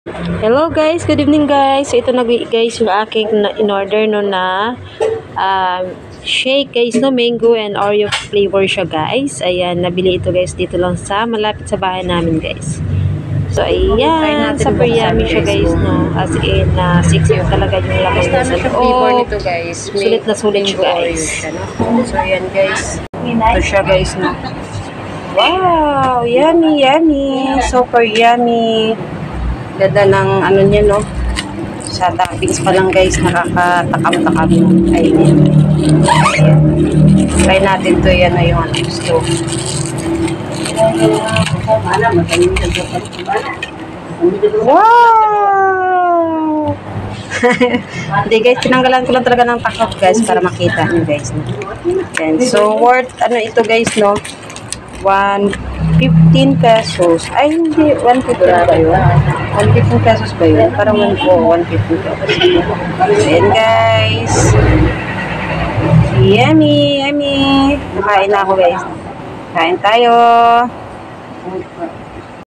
Hello guys, good evening guys. So, ito na guys yung aking in-order no na shake guys no, mango and Oreo flavor siya guys. Ayan, nabili ito guys dito lang sa malapit sa bahay namin guys. So ayan, super yummy siya guys no. As in, 6 talaga yung laman niya sa Flavor loob. nito guys. Sulit na sulit siya guys. So ayan guys. Ito siya guys no. Wow, yummy, yummy. Super yummy. Ganda ng ano niya no. Sa toppings pa lang guys, nakakatakam-takam. Ayun. Try natin to, yan na yung ano gusto. Wow! Hindi guys, tinanggalan ko lang talaga ng takot guys para makita nyo guys. And so worth ano ito guys no. 115 pesos. Ay, hindi. 115 ba yun? 115 pesos ba yun? Parang 115 pesos. Ayan, guys. Yummy, yummy. Kain na ako, guys. Kain tayo.